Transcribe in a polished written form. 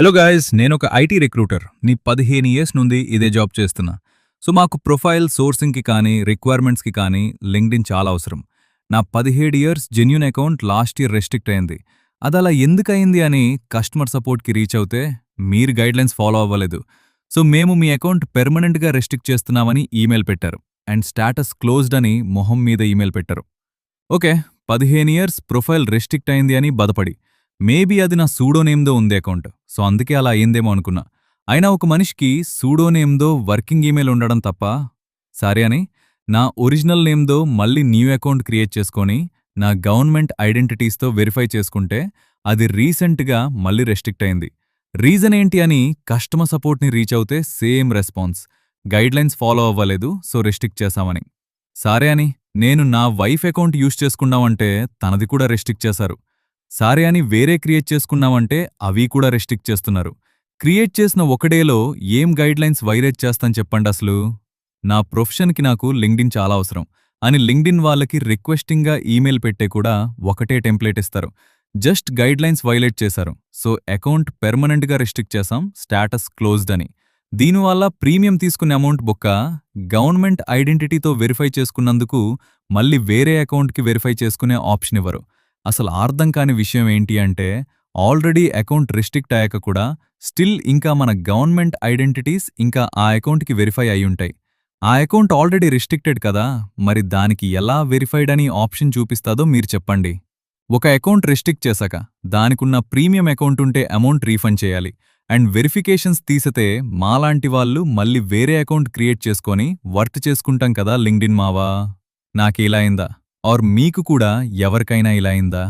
Hello guys, నేనొక IT recruiter. 15 years నుండి ఇదే జాబ్ చేస్తున్నా. సో మాకు ప్రొఫైల్ సోర్సింగ్‌కి కానీ, రిక్వైర్మెంట్స్‌కి కానీ లింక్డ్ఇన్ చాలా అవసరం. నా 17 years genuine account last year restrict అయింది. అదలా ఎందుకయింది అని కస్టమర్ సపోర్ట్‌కి రీచ్ అవుతే మీరు గైడ్‌లైన్స్ ఫాలో అవ్వలేదు. సో మేము మీ అకౌంట్ పెర్మనెంట్‌గా రెస్ట్రిక్ట్ చేస్తున్నామని ఈమెయిల్ పెట్టారు. అండ్ స్టేటస్ క్లోజ్డ్ అని మొహం మీద ఈమెయిల్ పెట్టారు. ఓకే, 15 ఇయర్స్ ప్రొఫైల్ రెస్ట్రిక్ట్ అయింది అని బాధపడి మేబీ అది నా సూడోనేమ్‌దో ఉంది అకౌంట్. సో అందుకే అలా అయిందేమో అనుకున్నా. అయినా ఒక మనిషికి సూడోనేమ్‌దో వర్కింగ్ ఈమెయిల్ ఉండడం తప్ప, సరే అని నా ఒరిజినల్ నేమ్‌దో మళ్ళీ న్యూ అకౌంట్ క్రియేట్ చేసుకొని నా గవర్నమెంట్ ఐడెంటిటీస్‌తో వెరిఫై చేసుకుంటే అది రీసెంట్‌గా మళ్ళీ రెస్ట్రిక్ట్ అయింది. రీజన్ ఏంటి అని కస్టమర్ సపోర్ట్‌ని రీచ్ అవుతే సేమ్ రెస్పాన్స్. గైడ్‌లైన్స్ ఫాలో అవ్వలేదు, సో రెస్ట్రిక్ట్ చేశామని. సరే అని నేను నా వైఫ్ అకౌంట్ యూజ్ చేసుకున్నామంటే తనది కూడా రెస్ట్రిక్ట్ చేశారు. సరే అని వేరే క్రియేట్ చేసుకున్నామంటే అవి కూడా రెస్ట్రిక్ట్ చేస్తున్నారు. క్రియేట్ చేసిన ఒక డేలో ఏం గైడ్లైన్స్ వైలేట్ చేస్తాను చెప్పండసలు? నా ప్రొఫెషన్‌కి నాకు లింక్డ్ఇన్ చాలా అవసరం అని లింక్డ్ఇన్ వాళ్ళకి రిక్వెస్టింగ్‌గా ఈమెయిల్ పెట్టే కూడా ఒకటే టెంప్లేట్ ఇస్తారు. జస్ట్ గైడ్లైన్స్ వైలేట్ చేశారు. సో అకౌంట్ పెర్మనెంట్‌గా రెస్ట్రిక్ట్ చేశాం, స్టేటస్ క్లోజ్డ్ అని. దీనివల్ల ప్రీమియం తీసుకునే అమౌంట్ బొక్క, గవర్నమెంట్ ఐడెంటిటీతో వెరిఫై చేసుకున్నందుకు మళ్ళీ వేరే అకౌంట్‌కి వెరిఫై చేసుకునే ఆప్షన్ ఇవ్వరు. అసలు అర్థం కాని విషయం ఏంటి అంటే, ఆల్రెడీ అకౌంట్ రిస్ట్రిక్ట్ అయ్యాక కూడా స్టిల్ ఇంకా మన గవర్నమెంట్ ఐడెంటిటీస్ ఇంకా ఆ అకౌంట్‌కి వెరిఫై అయ్యుంటాయి. ఆ అకౌంట్ ఆల్రెడీ రిస్ట్రిక్టెడ్ కదా, మరి దానికి ఎలా వెరిఫైడ్ అని ఆప్షన్ చూపిస్తాదో మీరు చెప్పండి. ఒక అకౌంట్ రిస్ట్రిక్ట్ చేశాక దానికున్న ప్రీమియం అకౌంట్ ఉంటే అమౌంట్ రీఫండ్ చేయాలి. అండ్ వెరిఫికేషన్స్ తీసితే మాలాంటి వాళ్ళు మళ్ళీ వేరే అకౌంట్ క్రియేట్ చేసుకొని వర్క్ చేసుకుంటాం కదా లింక్డ్ఇన్ మావా. నాకిలా అయిందా? ఆర్ మీకు కూడా ఎవరికైనా ఇలా అయిందా?